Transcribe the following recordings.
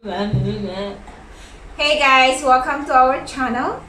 Hey guys, welcome to our channel.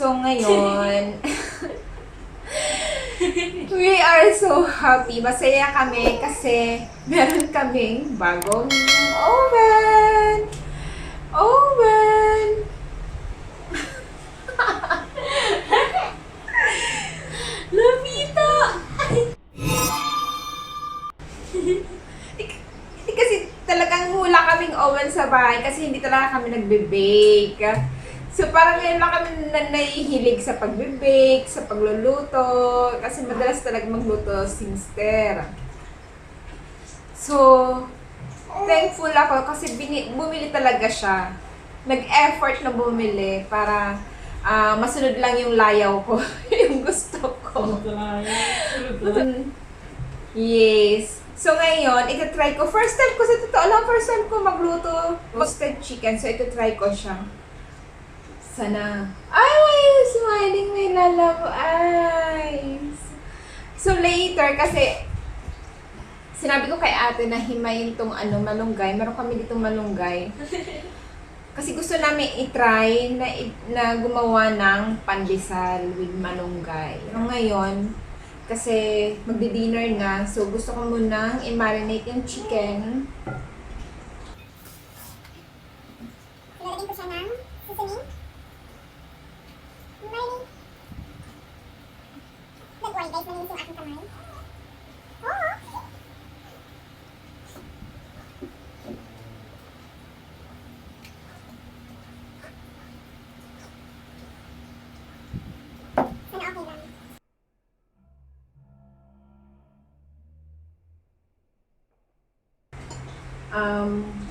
So ngayon, we are so happy. Masaya kami kasi meron kaming bagong oven. Oven! Lamita! Hindi kasi talagang wala kaming oven sa bahay kasi hindi talaga kami nagbe-bake. So, parang ngayon lang kami nahihilig sa pagbe-bake, sa pagluluto, kasi madalas talaga magluto sister. So, thankful ako kasi bumili talaga siya. Nag-effort na bumili para masunod lang yung layaw ko, yung gusto ko. Yes. So, ngayon, ito-try ko. First time ko, sa totoo lang, first time ko magluto roasted chicken. So, ito-try ko siya. Sana. Ay, why are you smiling? May lalabo eyes. So, later, kasi sinabi ko kay ate na himayin tong malunggay. Meron kami ditong malunggay. Kasi gusto namin i-try na gumawa ng pandesal with malunggay. Pero ngayon, kasi magdi-dinner na, so gusto ko munang i-marinate yung chicken. Lalagyan ko siya ng seasoning. Marinate. Nag-worry guys, malinis yung aking kamay. Oh! Sana okay lang.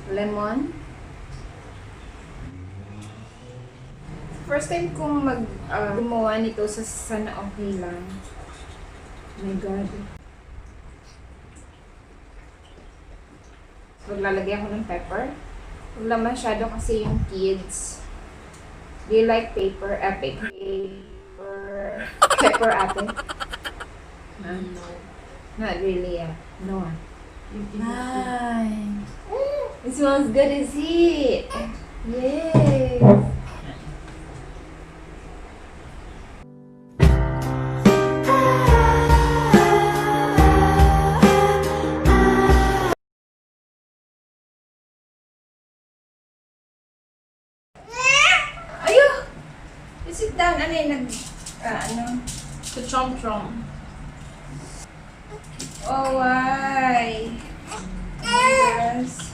Lemon. First time kong gumawa nito sa sana okay lang. Oh my God. So, maglalagay ako ng pepper. Huwag lang masyado kasi yung kids. Do you like paper? Paper. Pepper ate? No. Not really, No. Nice. It smells good, is it? Yes. Ayun! Sit down. Ano yung To chom-chom. Oh, why? Yes.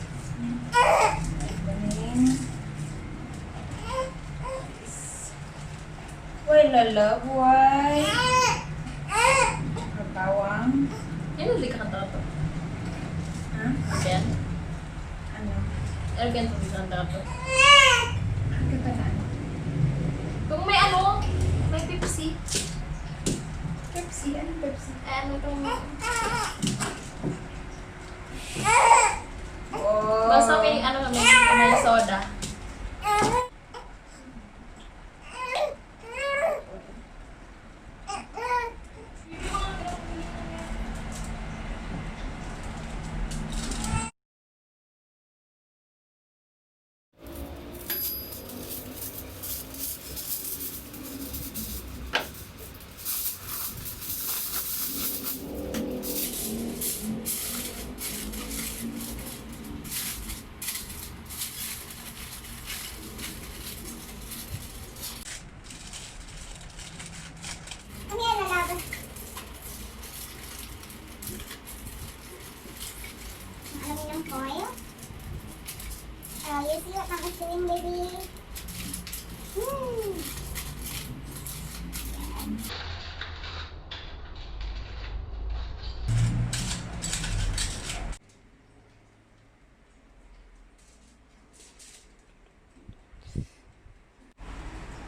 Why, lala? Why? Bawang. Yan ang di ka kanta to. Ha? Again? Ano? Again to di ka kanta to. Katanaan. Kung may may Pepsi. Pepsi? Anong Pepsi? Ano itong... Oh. Basta may soda.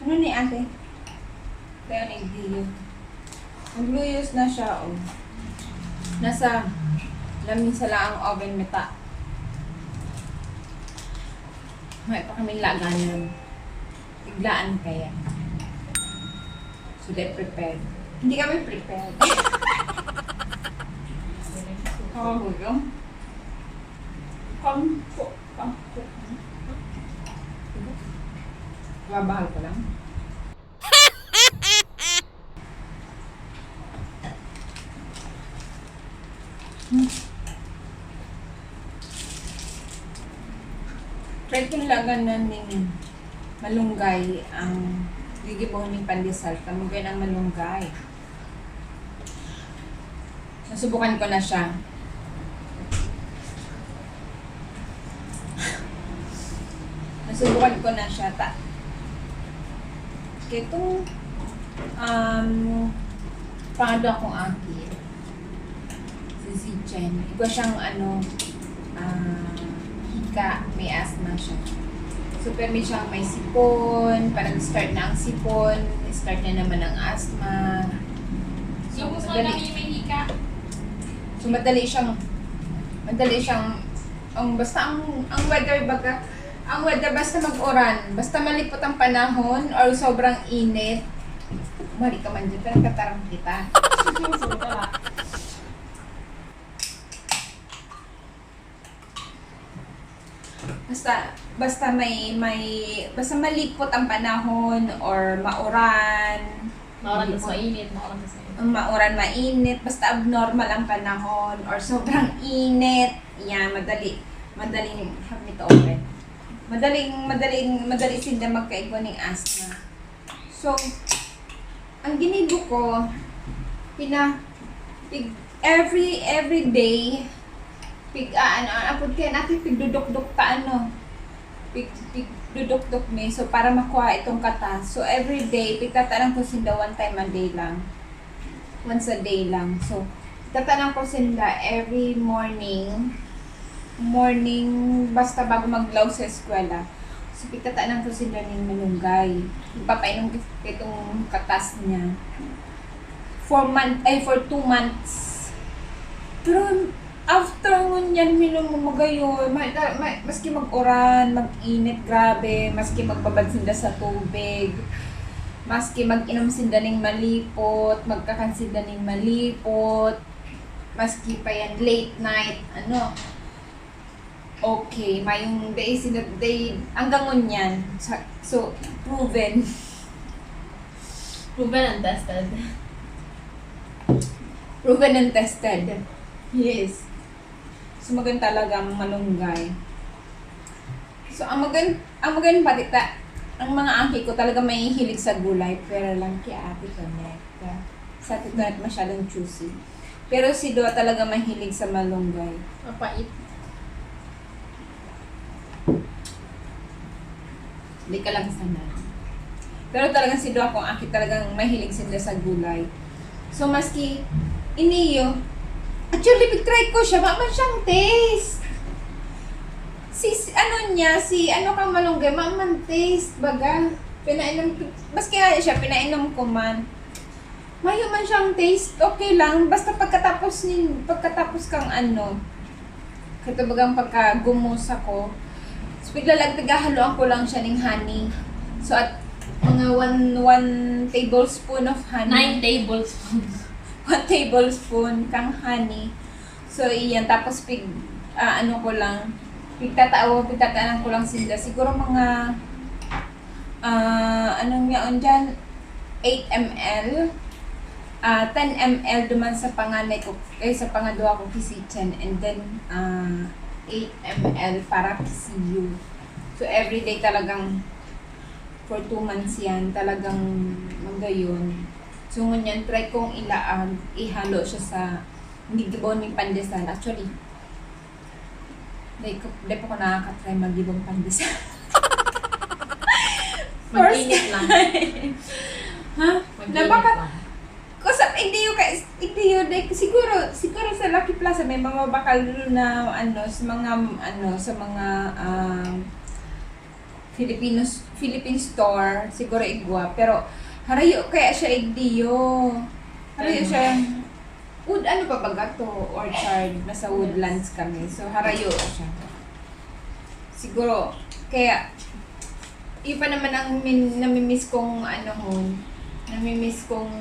Ano ni ate? Tayo ni Dio. Nagluyos na siya, oh. Nasa lamisa lang ang oven meta. May pa kaming laganan. Biglaan kaya. So, they prepared. Hindi kami prepared. Oh, hugong. Kampo. Babahal ko lang. Try ko nilagan na ng malunggay ang gigibaw ng pandesal. Kamugay ng malunggay. Nasubukan ko na siya. Nasubukan ko na siya. Itong pangado akong aki. Si Chen. Iba siyang hika. May asthma siya. So, may siyang may sipon. Parang start na ang sipon. Start na naman ang asthma. So, gusto namin yung may hika. So, madali siyang basta ang weather baga, ang weather basta mag-uran, basta malipot ang panahon or sobrang init, mali ka man dyan, pero katarang kita. Basta basta malipot ang panahon or mauran, Mauran tas mainit, mauran tas mainit. mauran, mainit, basta abnormal ang panahon or sobrang init, yan, madaling have me to open. Madali sila magkaigo ng asthma. So, ang ginibo ko, every day, apod kaya natin pigdudok-dok pa pigdudok-dok me, so para makuha itong kata. So, every day, pigtatanang ko sila one time a day lang. Once a day lang. So, tatanang ko sila every morning, basta bago maglaw sa eskwela. So, pigtatanang ko sila ng malunggay. Ipapainom ko itong katas niya. For 2 months. Pero, after ngunyan, minum mo magayon, maski mag-uran, mag-init, grabe, maski magbabad sila sa tubig, maski mag-inom sila ng malipot, magkakansin ng malipot, maski pa yan late night, okay, mayong days in the day, hanggang ngunyan. So, proven. Proven and tested. Proven and tested. Yes. So, maganda talaga ang malunggay. So, ang maganda patita, ang mga aki ko talaga may hilig sa gulay, pero lang kay ate connect. Sa ate connect masyadong juicy. Pero si Dua talaga mahilig sa malunggay. Mapait. Hindi ka lang sanay. Pero talagang si Dua kung aki talagang mahilig sila sa gulay. So, maski iniyo, actually, pag-try ko siya, man siyang taste. Si kang malunggay, man taste, baga. Maski nga siya, pinainom ko man. Mayo man siyang taste, okay lang. Basta pagkatapos kang katabagang pagkagumus ako, so pighaloan ko lang siya ng honey. So, at mga 1 tablespoon of honey. 9 tablespoons. 1 tablespoon kang honey. So, iyan. Tapos, pigtataan ko lang sila. Siguro mga, 8 ml. 10 ml duman sa panganay ko, sa pangadwa ko kisichen. And then, 8 ml para kisiyo. So, everyday talagang, for 2 months yan, talagang magayon. So, ngunyan, try kong ihalo siya sa gigibaw ng pandesal. Actually, di pa ko nakaka-try magibang pandesal. Mag-init lang. Ha? Mag-init lang. Siguro sa Lucky Plaza may mga bakal na sa mga Philippine store, siguro igwa. Pero, harayo kaya siya igdiyo. Harayo siya, ano pa baga to? Orchard, nasa woodlands kami. So, harayo siya. Siguro, kaya, yun pa naman ang namimiss kong namimiss kong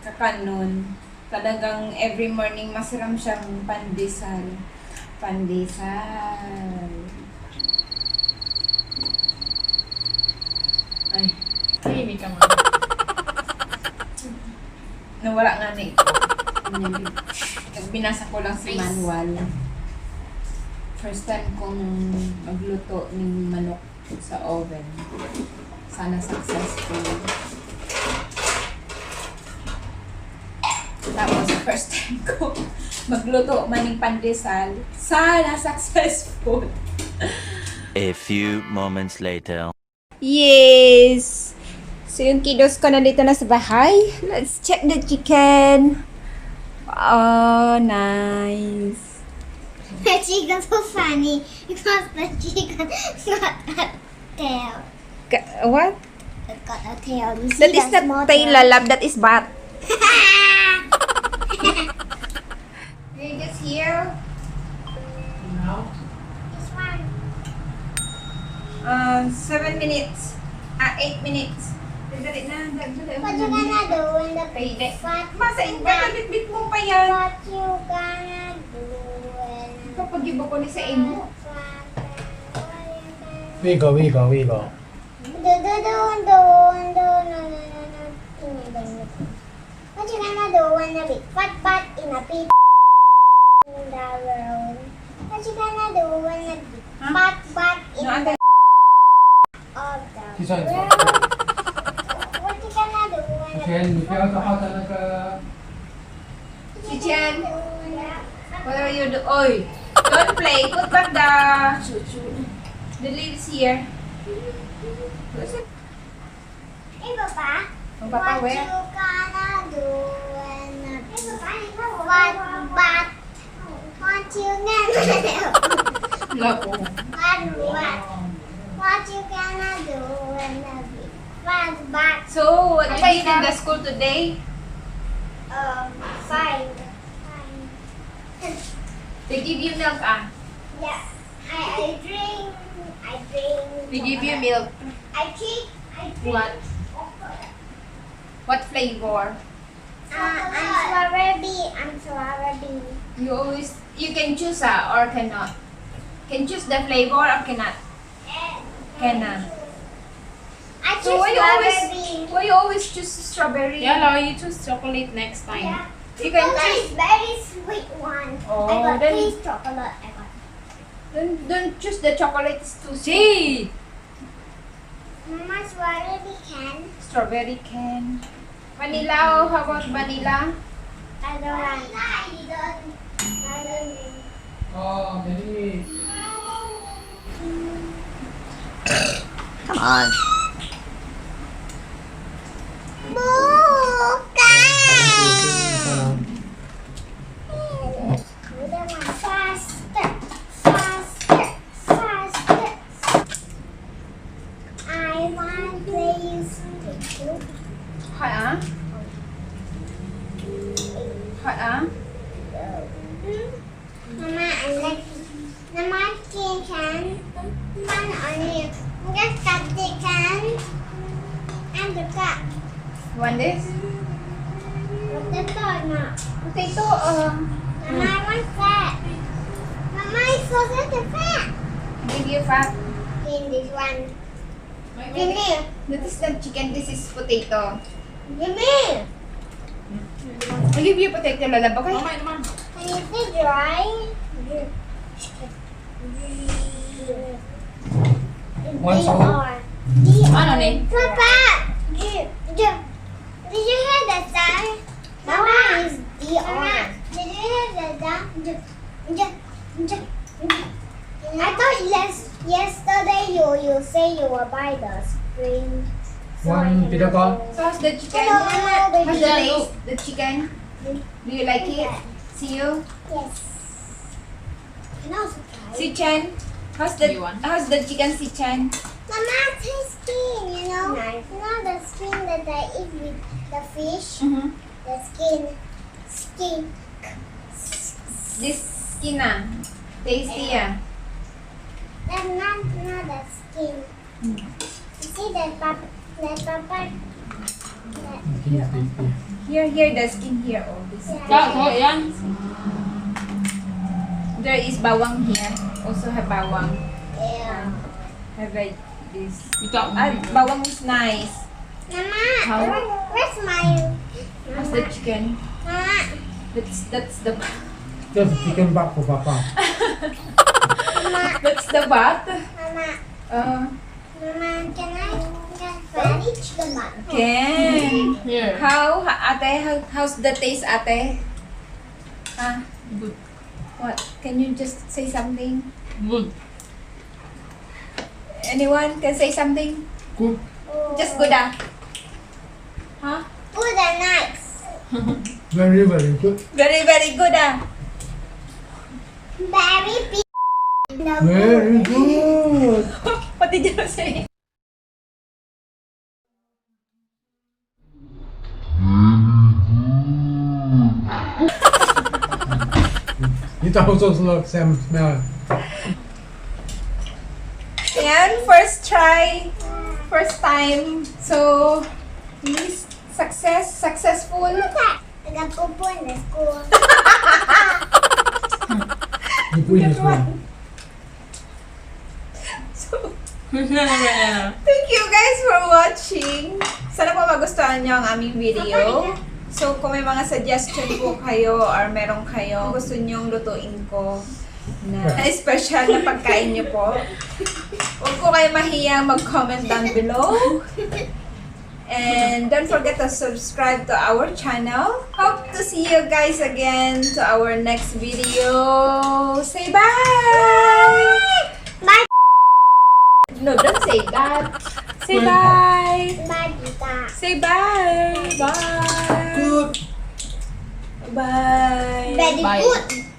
kakanon. Talagang every morning masarap siyang pandesal. Pandesal. Ay, Tahimik ka mo. nawala nga na ito. Nagbinasa ko lang si manual. First time kong magluto ng manok sa oven. Sana successful. Tapos, first time ko magluto maning pandesal. Sana successful. A few moments later. Yes! So, yung kiddos ko nandito na sa bahay. Let's check the chicken. Oh, nice. The chicken's so funny because the chicken got a tail. What? It got a tail. You see That is the not small tail, love. That is bat. You just here? Now? This one. 7 minutes. 8 minutes. Dali na. What you gonna do when the Pwede. big fat Masa, bit mo pa yan. What you gonna do when Kapag iba ko ni sa imo. Wiggle, wiggle, wiggle. What you gonna do when the big fat butt in a pig in the road? What you gonna do when the big fat butt in No, the ate. of the Kisan, road? What you gonna do when the Ken, kaya ka talaga. Si Chen, what are you doing? Oy, don't play. Put back the leaves here. What's it? Hey, Papa. Oh, Papa, What where? you gonna do when the big fat butt? What you gonna do? Lako. What you gonna do when the big fat butt? So, what you did in the school today? Fine. They give you milk, ah. Yeah. I drink. They give you milk. I drink. What? What flavor? I'm strawberry. You can choose, ah, or cannot. Can choose the flavor or cannot? Cannot. I So choose strawberry. why you always choose strawberry? Yeah, Laura, you choose chocolate next time. Yeah. You can Chocolate choose. is very sweet one. Oh, I got then- 3 chocolate. I got. Don't choose the chocolate. It's too sweet. Gee! Mama, strawberry can. Strawberry can. Vanilla, oh, how about vanilla? I don't want. I don't. Oh, Mary. Come on. Faster, faster, faster. I want to play you something. Hot, ah? Hot, ah? Mama, I like. Mama, can pan on you. Just cut the can and the cut. You want this? What the dog now? Potato, Mama, I want fat. Mama, it's so good to fat. give you fat. In this one. Give me. That is not chicken, this is potato. Give me. I'll give you potato, lalab, okay? Mamay naman. Can you see dry? One soul. Ano ni? Papa! Did you hear the sound? Mama is DR. Did you hear the sound? I thought yesterday you say you will buy the spring. One pitagon. So how's the chicken? Hello, How's baby. the taste? The chicken? Do you like it? See you? Yes. Can I also try? Si Chen, How's You want? the chicken si-chan? Mama, taste skin, you know? You know the skin that I eat with the fish? Mm-hmm. The skin. Skin. This skin ah. Tasty ah. That's not the skin. You see that papa? That, Here, the skin here. Oh, this. Oh, yan. There is bawang here. Also have bawang. yeah. Have like this. Ikaw. Bawang is nice. Mama, How? where's my... How's the chicken? Mama, That's the Just chicken back for Papa. that's the bat. Mama, Uh, can I reach the back? Can. Here. How's the taste, ate? Huh? Good. What? Can you just say something? Good. Anyone can say something? Good. Just good ah. Huh? Good and nice. Very, very good. Very, very good ah. Very big. Very good. What did you say? It also looks same smell. Ayan, first try. First time. So, successful. Nagpupo na school. You put in this one. So, Yeah. thank you guys for watching. Sana po magustuhan nyo ang aming video. So, kung may mga suggestion po kayo or meron kayo gusto nyong lutuin ko na special na pagkain nyo po, huwag po kayo mahiyang mag-comment down below. And don't forget to subscribe to our channel. Hope to see you guys again to our next video. Say bye! Bye. No, don't say that. Say bye. Bye, tita. Say bye. Bye. Good. Bye. Very Bye. good.